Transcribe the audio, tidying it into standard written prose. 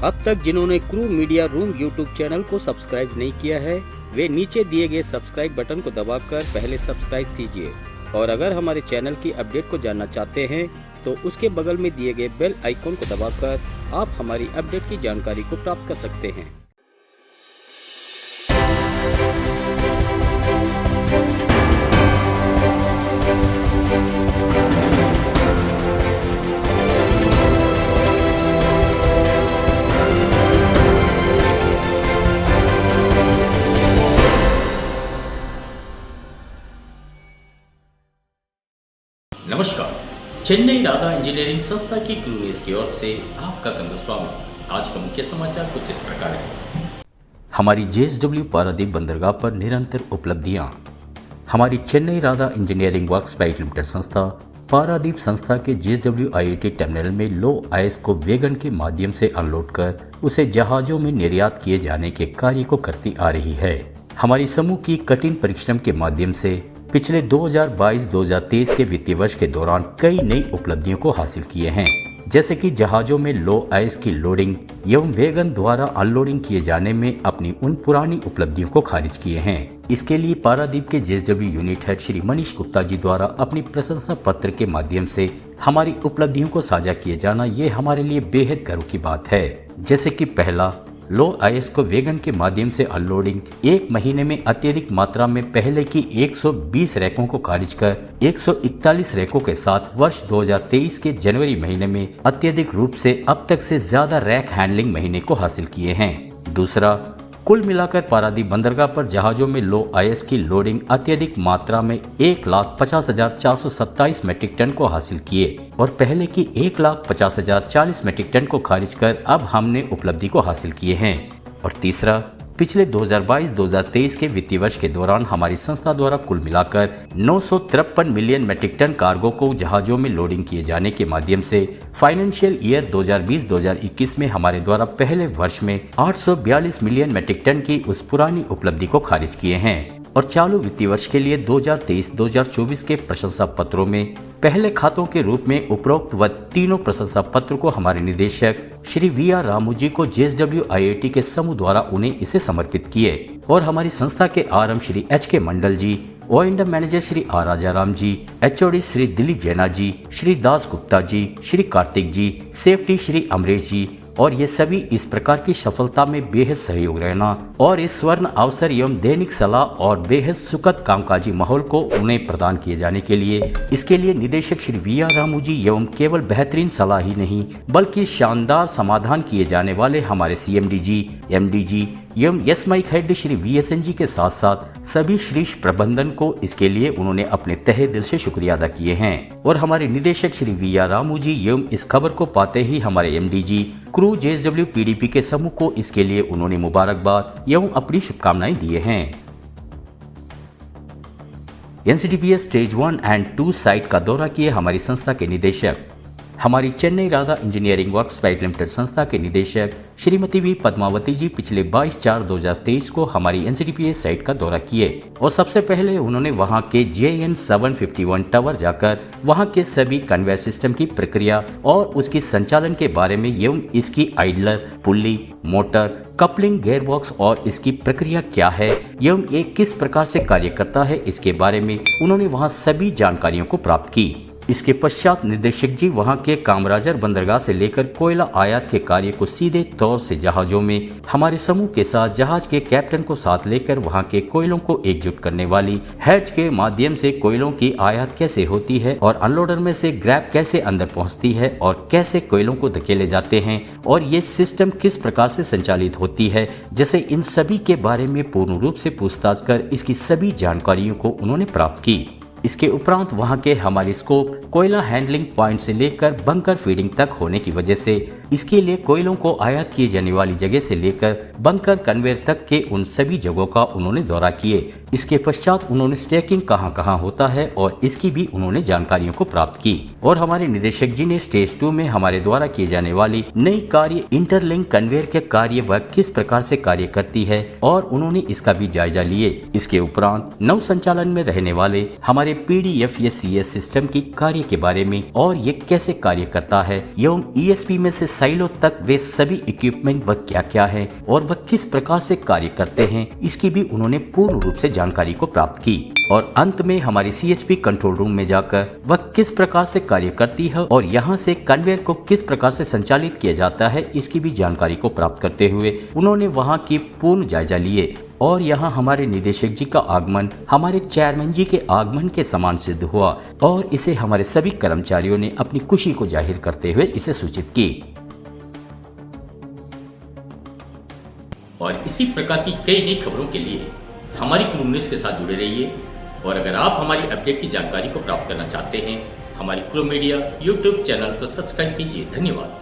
अब तक जिन्होंने crew media room YouTube channel को सब्सक्राइब नहीं किया है, वे नीचे दिए गए सब्सक्राइब बटन को दबाकर पहले सब्सक्राइब कीजिए और अगर हमारे चैनल की अपडेट को जानना चाहते हैं तो उसके बगल में दिए गए बेल आइकॉन को दबाकर आप हमारी अपडेट की जानकारी को प्राप्त कर सकते हैं। नमस्कार, चेन्नई राधा इंजीनियरिंग संस्था की क्रू न्यूज की ओर से आपका स्वागत। आज का मुख्य समाचार कुछ इस प्रकार है। हमारी JSW पारादीप बंदरगाह पर निरंतर उपलब्धियां। हमारी Chennai Radha engineering works private limited संस्था पारादीप संस्था के JSW IIT टर्मिनल में लो आइस को वैगन के माध्यम से अनलोड कर उसे जहाजों में निर्यात किए जाने के कार्य को करती आ रही है। हमारी समूह की कठिन परिश्रम के माध्यम से पिछले 2022-2023 के वित्तीय वर्ष के दौरान कई नई उपलब्धियों को हासिल किए हैं, जैसे कि जहाजों में लो आइस की लोडिंग एवं वैगन द्वारा अनलोडिंग किए जाने में अपनी उन पुरानी उपलब्धियों को खारिज किए हैं। इसके लिए पारादीप के JSW unit head Shri Manish Gupta ji द्वारा अपनी प्रशंसा पत्र के माध्यम से हमारी उपलब्धियों को साझा किए जाना ये हमारे लिए बेहद गर्व की बात है। जैसे कि पहला, लो आइस को वैगन के माध्यम से अनलोडिंग 1 महीने में अत्यधिक मात्रा में पहले की 120 रैकों को खारिज कर 141 रैकों के साथ वर्ष 2023 के जनवरी महीने में अत्यधिक रूप से अब तक से ज्यादा रैक हैंडलिंग महीने को हासिल किए हैं। दूसरा, कुल मिलाकर पारादीप बंदरगाह पर जहाजों में लो आइस की लोडिंग अत्यधिक मात्रा में 1,50,427 मीट्रिक टन को हासिल किए और पहले की 1,50,040 मीट्रिक टन को खारिज कर अब हमने उपलब्धि को हासिल किए हैं। और तीसरा, पिछले 2022-2023 के वित्तीय वर्ष के दौरान हमारी संस्था द्वारा कुल मिलाकर 953 मिलियन मीट्रिक टन कार्गो को जहाजों में लोडिंग किए जाने के माध्यम से फाइनेंशियल ईयर 2020-2021 में हमारे द्वारा पहले वर्ष में 842 मिलियन मीट्रिक टन की उस पुरानी उपलब्धि को खारिज किए हैं। और चालू वित्तीय वर्ष के लिए 2023-2024 के प्रशंसा पत्रों में पहले खातों के रूप में उपरोक्त व तीनों प्रशंसा पत्र को हमारे निदेशक श्री VR रामू जी को JSW IIT के समूह द्वारा उन्हें इसे समर्पित किए और हमारी संस्था के RM Shri HK Mandal ji, O&M manager Shri R Rajaram ji, HOD Shri Dilip Jena ji, Shri Das Gupta ji, Shri Kartik ji, safety Shri Amresh ji और ये सभी इस प्रकार की सफलता में बेहद सहयोग रहना और इस स्वर्ण अवसर एवं दैनिक सलाह और बेहद सुखद कामकाजी माहौल को उन्हें प्रदान किए जाने के लिए इसके लिए निदेशक श्री VR रामू जी एवं केवल बेहतरीन सलाह ही नहीं बल्कि शानदार समाधान किए जाने वाले हमारे CMD जी, MD जी एवं यस माइक हेड श्री VSN जी के साथ साथ सभी शीर्ष प्रबंधन को इसके लिए उन्होंने अपने तहे दिल से शुक्रिया अदा किए हैं। और हमारे निदेशक श्री VR रामू जी एवं इस खबर को पाते ही हमारे MD जी क्रू JSW PDP के समूह को इसके लिए उन्होंने मुबारकबाद एवं अपनी शुभकामनाएं दिए हैं। NCTPS स्टेज 1 एंड 2 साइट का दौरा किए हमारी संस्था के निदेशक। हमारी Chennai Radha engineering works private limited संस्था के निदेशक श्रीमती V पद्मावती जी पिछले 22/4/2023 को हमारी NCTPS साइट का दौरा किए और सबसे पहले उन्होंने वहां के JN 751 टावर जाकर वहां के सभी कन्वेयर सिस्टम की प्रक्रिया और उसकी संचालन के बारे में एवं इसकी idler, pulley, motor, coupling, gearbox और इसकी प्रक्रिया क्या है एवं ये किस प्रकार से कार्य करता है इसके बारे में उन्होंने वहां सभी जानकारियों को प्राप्त की। इसके पश्चात निदेशक जी वहां के कामराजर बंदरगाह से लेकर कोयला आयात के कार्य को सीधे तौर से जहाजों में हमारे समूह के साथ जहाज के कैप्टन को साथ लेकर वहां के कोयलों को एकजुट करने वाली हेड के माध्यम से कोयलों की आयात कैसे होती है और अनलोडर में से ग्रैब कैसे अंदर पहुंचती है और कैसे कोयलों को धकेले जाते हैं और ये सिस्टम किस प्रकार से संचालित होती है, जैसे इन सभी के बारे में पूर्ण रूप से पूछताछ कर इसकी सभी जानकारियों को उन्होंने प्राप्त की। इसके उपरांत वहां के हमारी स्कोप कोयला हैंडलिंग पॉइंट से लेकर बंकर फीडिंग तक होने की वजह से इसके लिए कोयलों को आयात किए जाने वाली जगह से लेकर बंकर कन्वेयर तक के उन सभी जगहों का उन्होंने दौरा किए। इसके पश्चात उन्होंने स्टैकिंग कहां होता है और इसकी भी उन्होंने जानकारियों को प्राप्त की और हमारे निदेशक जी ने स्टेज 2 में हमारे द्वारा किए जाने वाली नई कार्य इंटरलिंक कन्वेयर के कार्य व किस प्रकार से कार्य करती है और उन्होंने इसका भी जायजा लिए। इसके उपरांत नव संचालन में रहने वाले हमारे हमारे PDFACS सिस्टम की कार्य के बारे में और ये कैसे कार्य करता है एवं ESP में से साइलो तक वे सभी इक्विपमेंट वह क्या क्या है और वह किस प्रकार से कार्य करते हैं, इसकी भी उन्होंने पूर्ण रूप से जानकारी को प्राप्त की। और अंत में हमारी CHP कंट्रोल रूम में जाकर वह किस प्रकार से कार्य करती है और यहाँ से कन्वेयर को किस प्रकार से संचालित किया जाता है, इसकी भी जानकारी को प्राप्त करते हुए उन्होंने वहाँ की पूर्ण जायजा लिए। और यहाँ हमारे निदेशक जी का आगमन हमारे चेयरमैन जी के आगमन के समान सिद्ध हुआ और इसे हमारे सभी कर्मचारियों ने अपनी खुशी को जाहिर करते हुए इसे सूचित की। और इसी प्रकार की कई नई खबरों के लिए हमारी क्रू न्यूज़ के साथ जुड़े रहिए। और अगर आप हमारी अपडेट की जानकारी को प्राप्त करना चाहते हैं, हमारी क्रू मीडिया YouTube चैनल को सब्सक्राइब कीजिए। धन्यवाद।